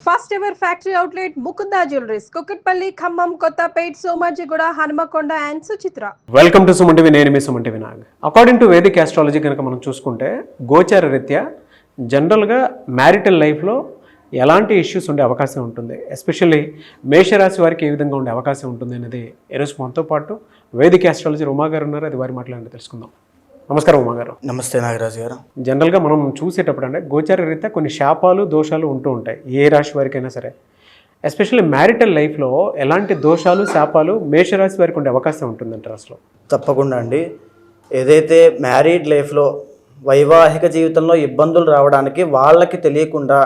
First ever factory outlet Mukunda jewelleries Kukatpally, Khammam, Kothapet, Somajiguda, Hanumakonda and Suchitra. Welcome to Suman TV. నేను మీ Suman TV Nag. According to Vedic astrology కనుక మనం చూసుకుంటే గోచార రీత్యా జనరల్గా మ్యారిటల్ లైఫ్లో ఎలాంటి ఇష్యూస్ ఉండే అవకాశం ఉంటుంది, ఎస్పెషల్లీ మేషరాశి వారికి ఏ విధంగా ఉండే అవకాశం ఉంటుంది అనేది ఈరోజు మనతో పాటు వేదిక్ ఆస్ట్రాలజీ ఉమా గారు ఉన్నారు. అది వారి మాట్లాడి తెలుసుకుందాం. నమస్కారం ఉమా గారు. నమస్తే నాగరాజు గారు. జనరల్గా మనం చూసేటప్పుడు అంటే గోచార రీత్యా కొన్ని శాపాలు దోషాలు ఉంటూ ఉంటాయి ఏ రాశి వారికైనా సరే. ఎస్పెషల్లీ మ్యారిటల్ లైఫ్లో ఎలాంటి దోషాలు శాపాలు మేషరాశి వారికి ఉండే అవకాశం ఉంటుందంటారు అసలు? తప్పకుండా అండి. ఏదైతే మ్యారీడ్ లైఫ్లో వైవాహిక జీవితంలో ఇబ్బందులు రావడానికి వాళ్ళకి తెలియకుండా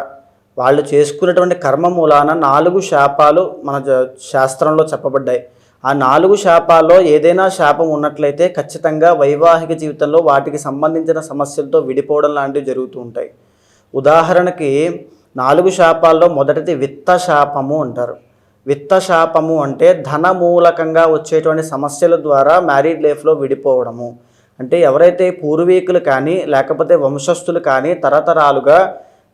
వాళ్ళు చేసుకున్నటువంటి కర్మ మూలాన 4 శాపాలు మన శాస్త్రంలో చెప్పబడ్డాయి. ఆ 4 శాపాల్లో ఏదైనా శాపం ఉన్నట్లయితే ఖచ్చితంగా వైవాహిక జీవితంలో వాటికి సంబంధించిన సమస్యలతో విడిపోవడం లాంటివి జరుగుతూ ఉంటాయి. ఉదాహరణకి 4 శాపాల్లో మొదటిది విత్త శాపము అంటారు. విత్త శాపము అంటే ధన మూలకంగా వచ్చేటువంటి సమస్యల ద్వారా మ్యారీడ్ లైఫ్లో విడిపోవడము. అంటే ఎవరైతే పూర్వీకులు కానీ లేకపోతే వంశస్థులు కానీ తరతరాలుగా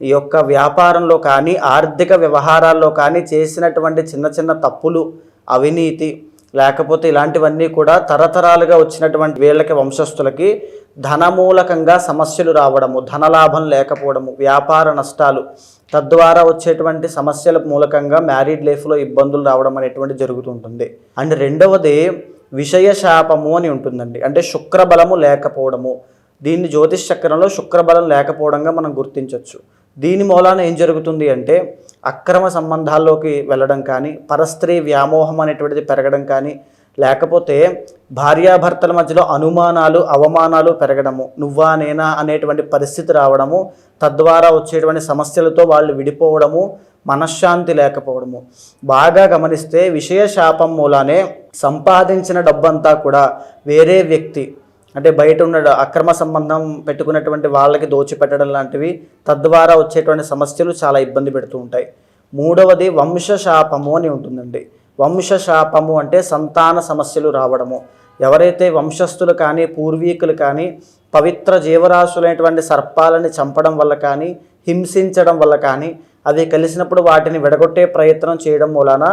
ఈ యొక్క వ్యాపారంలో కానీ ఆర్థిక వ్యవహారాల్లో కానీ చేసినటువంటి చిన్న చిన్న తప్పులు, అవినీతి లేకపోతే ఇలాంటివన్నీ కూడా తరతరాలుగా వచ్చినటువంటి వీళ్ళకి వంశస్థులకి ధనమూలకంగా సమస్యలు రావడము, ధనలాభం లేకపోవడము, వ్యాపార నష్టాలు, తద్వారా వచ్చేటువంటి సమస్యల మూలకంగా మ్యారీడ్ లైఫ్లో ఇబ్బందులు రావడం అనేటువంటి జరుగుతుంటుంది. అండ్ రెండవది విషయ శాపము అని ఉంటుందండి. అంటే శుక్రబలము లేకపోవడము. దీన్ని జ్యోతిష్ చక్రంలో శుక్రబలం లేకపోవడంగా మనం గుర్తించవచ్చు. దీని మూలాన ఏం జరుగుతుంది అంటే అక్రమ సంబంధాల్లోకి వెళ్ళడం కానీ, పరస్త్రీ వ్యామోహం అనేటువంటిది పెరగడం కానీ, లేకపోతే భార్యాభర్తల మధ్యలో అనుమానాలు, అవమానాలు పెరగడము, నువ్వా నేనా అనేటువంటి పరిస్థితి రావడము, తద్వారా వచ్చేటువంటి సమస్యలతో వాళ్ళు విడిపోవడము, మనశ్శాంతి లేకపోవడము. బాగా గమనిస్తే విషయ శాపం మూలానే సంపాదించిన డబ్బంతా కూడా వేరే వ్యక్తి అంటే బయట ఉన్న అక్రమ సంబంధం పెట్టుకున్నటువంటి వాళ్ళకి దోచిపెట్టడం లాంటివి, తద్వారా వచ్చేటువంటి సమస్యలు చాలా ఇబ్బంది పెడుతూ ఉంటాయి. మూడవది వంశశాపము అని ఉంటుందండి. వంశశాపము అంటే సంతాన సమస్యలు రావడము. ఎవరైతే వంశస్థులు కానీ పూర్వీకులు కానీ పవిత్ర జీవరాశులైనటువంటి సర్పాలని చంపడం వల్ల కానీ, హింసించడం వల్ల కానీ, అవి కలిసినప్పుడు వాటిని విడగొట్టే ప్రయత్నం చేయడం మూలాన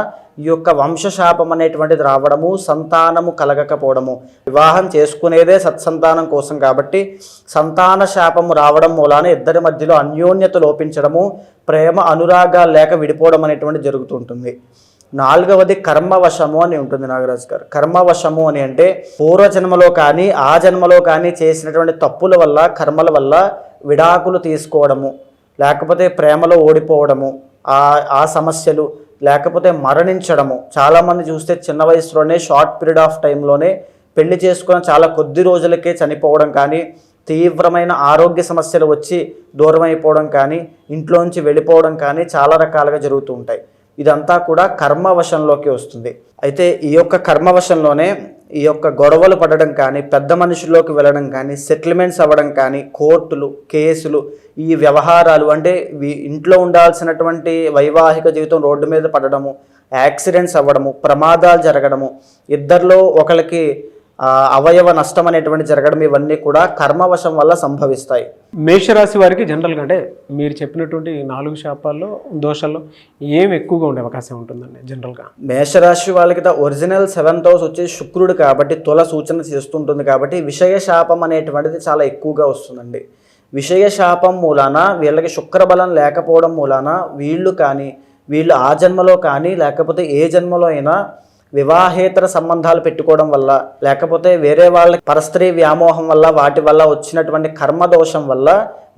ఈ యొక్క వంశశాపం అనేటువంటిది రావడము, సంతానము కలగకపోవడము. వివాహం చేసుకునేదే సత్సంతానం కోసం కాబట్టి సంతాన శాపము రావడం మూలాన ఇద్దరి మధ్యలో అన్యోన్యత లోపించడము, ప్రేమ అనురాగాలు లేక విడిపోవడం అనేటువంటిది జరుగుతుంటుంది. నాలుగవది కర్మవశము అని ఉంటుంది నాగరాజు గారు. కర్మవశము అని అంటే పూర్వజన్మలో కానీ ఆ జన్మలో కానీ చేసినటువంటి తప్పుల వల్ల, కర్మల వల్ల విడాకులు తీసుకోవడము, లేకపోతే ప్రేమలో ఓడిపోవడము, ఆ సమస్యలు, లేకపోతే మరణించడము. చాలామంది చూస్తే చిన్న వయసులోనే షార్ట్ పీరియడ్ ఆఫ్ టైంలోనే పెళ్లి చేసుకున్న చాలా కొద్ది రోజులకే చనిపోవడం కానీ, తీవ్రమైన ఆరోగ్య సమస్యలు వచ్చి దూరం అయిపోవడం కానీ, ఇంట్లోంచి వెళ్ళిపోవడం కానీ చాలా రకాలుగా జరుగుతూ ఉంటాయి. ఇదంతా కూడా కర్మవశంలోకి వస్తుంది. అయితే ఈ యొక్క కర్మవశంలోనే ఈ యొక్క గొడవలు పడడం కానీ, పెద్ద మనుషుల్లోకి వెళ్ళడం కానీ, సెటిల్మెంట్స్ అవ్వడం కానీ, కోర్టులు, కేసులు, ఈ వ్యవహారాలు అంటే ఇంట్లో ఉండాల్సినటువంటి వైవాహిక జీవితం రోడ్డు మీద పడడము, యాక్సిడెంట్స్ అవ్వడము, ప్రమాదాలు జరగడము, ఇద్దరిలో ఒకరికి అవయవ నష్టం అనేటువంటి జరగడం, ఇవన్నీ కూడా కర్మవశం వల్ల సంభవిస్తాయి. మేషరాశి వారికి జనరల్గా అంటే మీరు చెప్పినటువంటి 4 శాపాల్లో దోషాల్లో ఏమి ఎక్కువగా ఉండే అవకాశం ఉంటుందండి జనరల్గా? మేషరాశి వాళ్ళకి ఒరిజినల్ 7th హౌస్ వచ్చి శుక్రుడు కాబట్టి తుల సూచన చేస్తుంటుంది కాబట్టి విషయ శాపం అనేటువంటిది చాలా ఎక్కువగా వస్తుందండి. విషయ శాపం మూలాన వీళ్ళకి శుక్రబలం లేకపోవడం మూలాన వీళ్ళు ఆ జన్మలో కానీ లేకపోతే ఏ జన్మలో అయినా వివాహేతర సంబంధాలు పెట్టుకోవడం వల్ల, లేకపోతే వేరే వాళ్ళ పరస్త్రీ వ్యామోహం వల్ల, వాటి వల్ల వచ్చినటువంటి కర్మదోషం వల్ల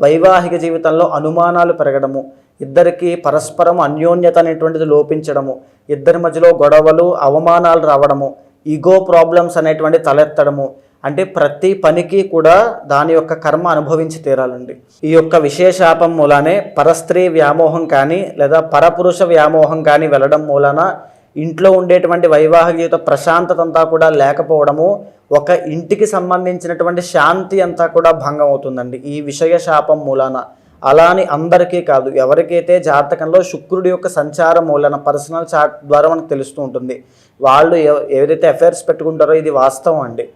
వైవాహిక జీవితంలో అనుమానాలు పెరగడము, ఇద్దరికి పరస్పరం అన్యోన్యత అనేటువంటిది లోపించడము, ఇద్దరి మధ్యలో గొడవలు, అవమానాలు రావడము, ఈగో ప్రాబ్లమ్స్ అనేటువంటి తలెత్తడము. అంటే ప్రతి పనికి కూడా దాని యొక్క కర్మ అనుభవించి తీరాలండి. ఈ యొక్క విశేషాపం మూలానే పరస్త్రీ వ్యామోహం కానీ లేదా పరపురుష వ్యామోహం కానీ వెళ్ళడం మూలాన ఇంట్లో ఉండేటువంటి వైవాహిక జీవిత ప్రశాంతత అంతా కూడా లేకపోవడము, ఒక ఇంటికి సంబంధించినటువంటి శాంతి అంతా కూడా భంగం అవుతుందండి ఈ విషయ శాపం మూలాన. అలా అని అందరికీ కాదు, ఎవరికైతే జాతకంలో శుక్రుడి యొక్క సంచారం మూలన పర్సనల్ చార్ట్ ద్వారా మనకు తెలుస్తూ ఉంటుంది, వాళ్ళు ఏదైతే అఫైర్స్ పెట్టుకుంటారో ఇది వాస్తవం అండి.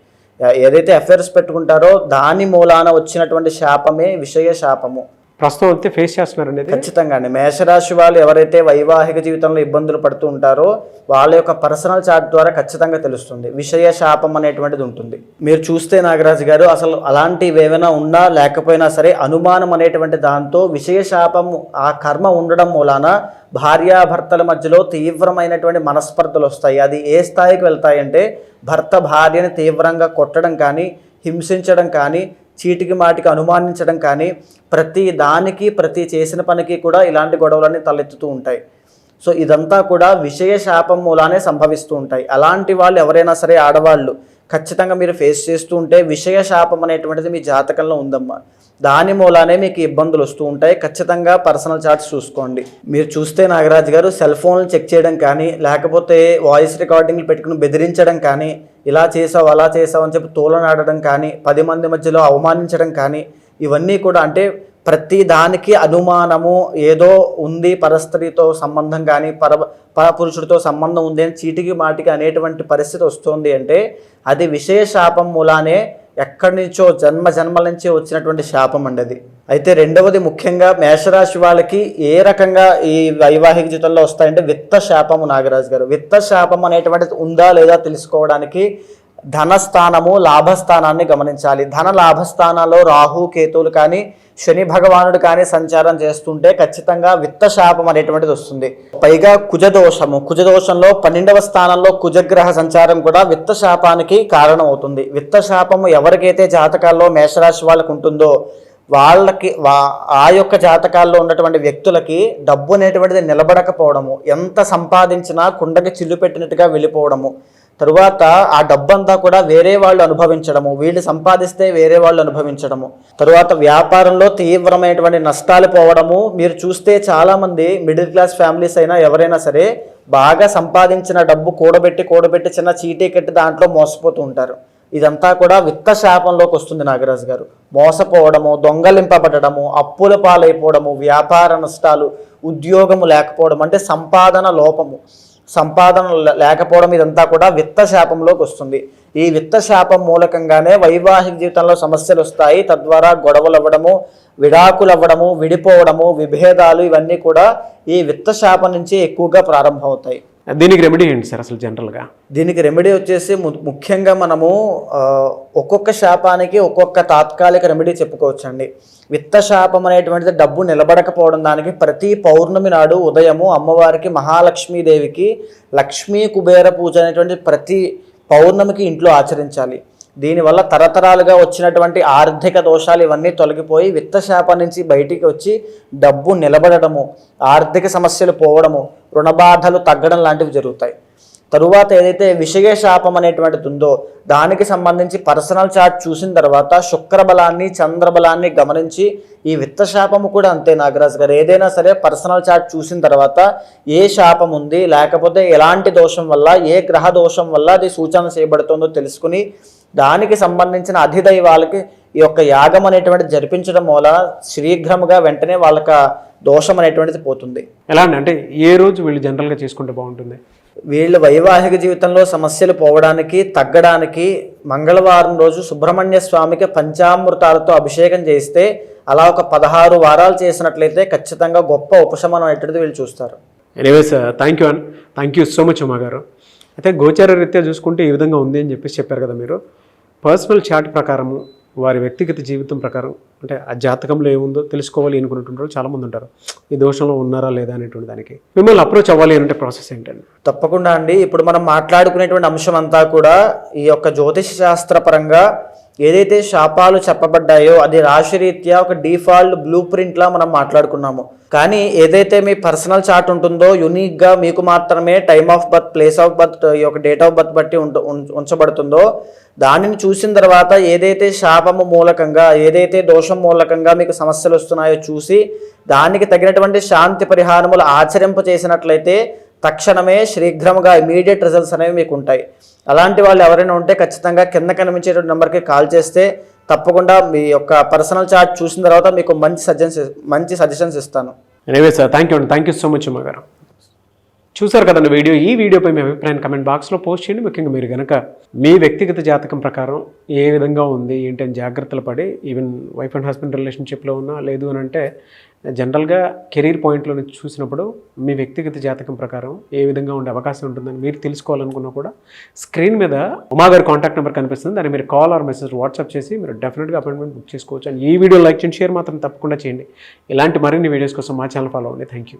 ఏదైతే అఫైర్స్ పెట్టుకుంటారో దాని మూలాన వచ్చినటువంటి శాపమే విషయ శాపము. ప్రస్తుతం అయితే ఫేస్ చేస్తున్నారు అనేది. ఖచ్చితంగా అండి. మేషరాశి వాళ్ళు ఎవరైతే వైవాహిక జీవితంలో ఇబ్బందులు పడుతూ ఉంటారో వాళ్ళ యొక్క పర్సనల్ చార్ట్ ద్వారా ఖచ్చితంగా తెలుస్తుంది. విషయ శాపం అనేటువంటిది ఉంటుంది. మీరు చూస్తే నాగరాజు గారు అసలు అలాంటివి ఏమైనా ఉన్నా లేకపోయినా సరే అనుమానం అనేటువంటి దాంతో విషయ శాపము ఆ కర్మ ఉండడం మూలాన భార్యాభర్తల మధ్యలో తీవ్రమైనటువంటి మనస్పర్ధలు వస్తాయి. అది ఏ స్థాయికి వెళ్తాయంటే భర్త భార్యని తీవ్రంగా కొట్టడం కానీ, హింసించడం కానీ, చీటికి మాటికి అనుమానించడం కానీ, ప్రతి దానికి ప్రతి చేసిన పనికి కూడా ఇలాంటి గొడవలన్నీ తలెత్తుతూ ఉంటాయి. సో ఇదంతా కూడా విషయ శాపం మూలానే సంభవిస్తూ ఉంటాయి. అలాంటి వాళ్ళు ఎవరైనా సరే ఆడవాళ్ళు ఖచ్చితంగా మీరు ఫేస్ చేస్తూ ఉంటే విషయ శాపం అనేటువంటిది మీ జాతకంలో ఉందమ్మా. దాని మూలానే మీకు ఇబ్బందులు వస్తూ ఉంటాయి. ఖచ్చితంగా పర్సనల్ చార్ట్స్ చూసుకోండి. మీరు చూస్తే నాగరాజు గారు సెల్ ఫోన్లు చెక్ చేయడం కానీ, లేకపోతే వాయిస్ రికార్డింగ్లు పెట్టుకుని బెదిరించడం కానీ, ఇలా చేసావు అలా చేసావు అని చెప్పి తోలనాడడం కానీ, 10 మంది మధ్యలో అవమానించడం కానీ, ఇవన్నీ కూడా అంటే ప్రతి దానికి అనుమానము ఏదో ఉంది, పరస్త్రీతో సంబంధం కానీ పరపురుషుడితో సంబంధం ఉంది అని చీటికి మాటికి అనేటువంటి పరిస్థితి వస్తుంది అంటే అది విషయ శాపం మూలానే ఎక్కడి నుంచో జన్మల నుంచి వచ్చినటువంటి శాపం అండి అది. అయితే రెండవది ముఖ్యంగా మేషరాశి వాళ్ళకి ఏ రకంగా ఈ వైవాహిక జీవితంలో వస్తాయంటే విత్త శాపము. నాగరాజు గారు, విత్త శాపం అనేటువంటిది ఉందా లేదా తెలుసుకోవడానికి ధనస్థానము లాభస్థానాన్ని గమనించాలి. ధన లాభస్థానాల్లో రాహు కేతువులు కానీ, శని భగవానుడు కానీ సంచారం చేస్తుంటే ఖచ్చితంగా విత్త శాపం అనేటువంటిది వస్తుంది. పైగా కుజదోషంలో 12వ స్థానంలో కుజగ్రహ సంచారం కూడా విత్త శాపానికి కారణం అవుతుంది. విత్త శాపము ఎవరికైతే జాతకాల్లో మేషరాశి వాళ్ళకు ఉంటుందో వాళ్ళకి ఆ యొక్క జాతకాల్లో ఉన్నటువంటి వ్యక్తులకి డబ్బు అనేటువంటిది నిలబడకపోవడము, ఎంత సంపాదించినా కుండకి చిల్లు పెట్టినట్టుగా వెళ్ళిపోవడము, తరువాత ఆ డబ్బంతా కూడా వేరే వాళ్ళు అనుభవించడము, వీళ్ళు సంపాదిస్తే వేరే వాళ్ళు అనుభవించడము, తరువాత వ్యాపారంలో తీవ్రమైనటువంటి నష్టాలు పోవడము. మీరు చూస్తే చాలామంది మిడిల్ క్లాస్ ఫ్యామిలీస్ అయినా ఎవరైనా సరే బాగా సంపాదించిన డబ్బు కూడబెట్టి చిన్న చీటీ కట్టి దాంట్లో మోసపోతూ ఉంటారు. ఇదంతా కూడా విత్త శాపంలోకి వస్తుంది నాగరాజు గారు. మోసపోవడము, దొంగలింపబడము, అప్పుల పాలైపోవడము, వ్యాపార నష్టాలు, ఉద్యోగము లేకపోవడం, అంటే సంపాదన లేకపోవడం, ఇదంతా కూడా విత్త శాపంలోకి వస్తుంది. ఈ విత్త శాపం మూలకంగానే వైవాహిక జీవితంలో సమస్యలు వస్తాయి. తద్వారా గొడవలు అవ్వడము, విడాకులు అవ్వడము, విడిపోవడము, విభేదాలు, ఇవన్నీ కూడా ఈ విత్త శాపం నుంచి ఎక్కువగా ప్రారంభమవుతాయి. దీనికి రెమెడీ ఏంటి సార్ అసలు జనరల్గా? దీనికి రెమెడీ వచ్చేసి ముఖ్యంగా మనము ఒక్కొక్క శాపానికి ఒక్కొక్క తాత్కాలిక రెమెడీ చెప్పుకోవచ్చండి. విత్త శాపం అనేటువంటిది డబ్బు నిలబడకపోవడం, దానికి ప్రతి పౌర్ణమి నాడు ఉదయము అమ్మవారికి మహాలక్ష్మీదేవికి లక్ష్మీ కుబేర పూజ అనేటువంటి ప్రతి పౌర్ణమికి ఇంట్లో ఆచరించాలి. దీనివల్ల తరతరాలుగా వచ్చినటువంటి ఆర్థిక దోషాలు ఇవన్నీ తొలగిపోయి విత్త శాపం నుంచి బయటికి వచ్చి డబ్బు నిలబడము, ఆర్థిక సమస్యలు పోవడము, రుణబాధలు తగ్గడం లాంటివి జరుగుతాయి. తరువాత ఏదైతే విషయ శాపం అనేటువంటిది ఉందో దానికి సంబంధించి పర్సనల్ చార్ట్ చూసిన తర్వాత శుక్రబలాన్ని, చంద్రబలాన్ని గమనించి, ఈ విత్త శాపము కూడా అంతే నాగరాజు గారు. ఏదైనా సరే పర్సనల్ చార్ట్ చూసిన తర్వాత ఏ శాపం ఉంది, లేకపోతే ఎలాంటి దోషం వల్ల, ఏ గ్రహ దోషం వల్ల అది సూచన చేయబడుతుందో తెలుసుకుని దానికి సంబంధించిన అధిదైవాలకి ఈ యొక్క యాగం అనేటువంటిది జరిపించడం వల్ల శీఘ్రముగా వెంటనే వాళ్ళకి దోషం అనేటువంటిది పోతుంది. ఎలా అంటే ఏ రోజు వీళ్ళు జనరల్గా చేసుకుంటే బాగుంటుంది? వీళ్ళ వైవాహిక జీవితంలో సమస్యలు పోవడానికి, తగ్గడానికి మంగళవారం రోజు సుబ్రహ్మణ్య స్వామికి పంచామృతాలతో అభిషేకం చేస్తే, అలా ఒక 16 వారాలు చేసినట్లయితే ఖచ్చితంగా గొప్ప ఉపశమనం అనేటువంటిది వీళ్ళు చూస్తారు. Anyways thank you so much Uma గారు. అయితే గోచార రీత్యా చూసుకుంటే ఈ విధంగా ఉంది అని చెప్పేసి చెప్పారు కదా మీరు. పర్సనల్ చార్ట్ ప్రకారము, వారి వ్యక్తిగత జీవితం ప్రకారం, అంటే ఆ జాతకంలో ఏముందో తెలుసుకోవాలి అనుకున్నట్టు చాలామంది ఉంటారు. ఈ దోషంలో ఉన్నారా లేదా అనేటువంటి దానికి మిమ్మల్ని అప్రోచ్ అవ్వాలి అంటే ప్రాసెస్ ఏంటండి? తప్పకుండా అండి. ఇప్పుడు మనం మాట్లాడుకునేటువంటి అంశం అంతా కూడా ఈ యొక్క జ్యోతిష శాస్త్ర పరంగా ఏదైతే శాపాలు చెప్పబడ్డాయో అది రాశిరీత్యా ఒక డిఫాల్ట్ బ్లూ ప్రింట్లా మనం మాట్లాడుకున్నాము. కానీ ఏదైతే మీ పర్సనల్ చార్ట్ ఉంటుందో యూనిక్గా మీకు మాత్రమే time of birth, place of birth, ఈ యొక్క డేట్ ఆఫ్ బర్త్ బట్టి ఉంచబడుతుందో దానిని చూసిన తర్వాత ఏదైతే శాపము మూలకంగా, ఏదైతే దోషం మూలకంగా మీకు సమస్యలు వస్తున్నాయో చూసి దానికి తగినటువంటి శాంతి పరిహారములు ఆచరింప చేసినట్లయితే తక్షణమే శీఘ్రముగా ఇమీడియట్ రిజల్ట్స్ అనేవి మీకు ఉంటాయి. అలాంటి వాళ్ళు ఎవరైనా ఉంటే ఖచ్చితంగా కింద కనిపించేటువంటి నెంబర్కి కాల్ చేస్తే తప్పకుండా మీ యొక్క పర్సనల్ చార్ట్ చూసిన తర్వాత మీకు మంచి సజెషన్స్ ఇస్తాను. Anyways thank you so much Uma గారు. చూసారు కదండి వీడియో. ఈ వీడియోపై మీ అభిప్రాయాన్ని కమెంట్ బాక్స్లో పోస్ట్ చేయండి. ముఖ్యంగా మీరు కనుక మీ వ్యక్తిగత జాతకం ప్రకారం ఏ విధంగా ఉంది ఏంటి అని జాగ్రత్తలు పడి ఈవెన్ వైఫ్ అండ్ హస్బెండ్ రిలేషన్షిప్లో ఉన్నా లేదు అని అంటే జనరల్గా కెరీర్ పాయింట్లో నుంచి చూసినప్పుడు మీ వ్యక్తిగత జాతకం ప్రకారం ఏ విధంగా ఉండే అవకాశం ఉంటుందని మీరు తెలుసుకోవాలనుకున్నా కూడా స్క్రీన్ మీద ఉమా గారి కాంటాక్ట్ నెంబర్ కనిపిస్తుంది. దాన్ని మీరు కాల్ ఆర్ మెసేజ్ వాట్సాప్ చేసి మీరు డెఫినెట్గా అపాయింట్మెంట్ బుక్ చేసుకోవచ్చు. అండ్ ఈ వీడియో లైక్ చేయండి, షేర్ మాత్రం తప్పకుండా చేయండి. ఇలాంటి మరిన్ని వీడియోస్ కోసం మా ఛానల్ ఫాలో అవ్వండి. Thank you.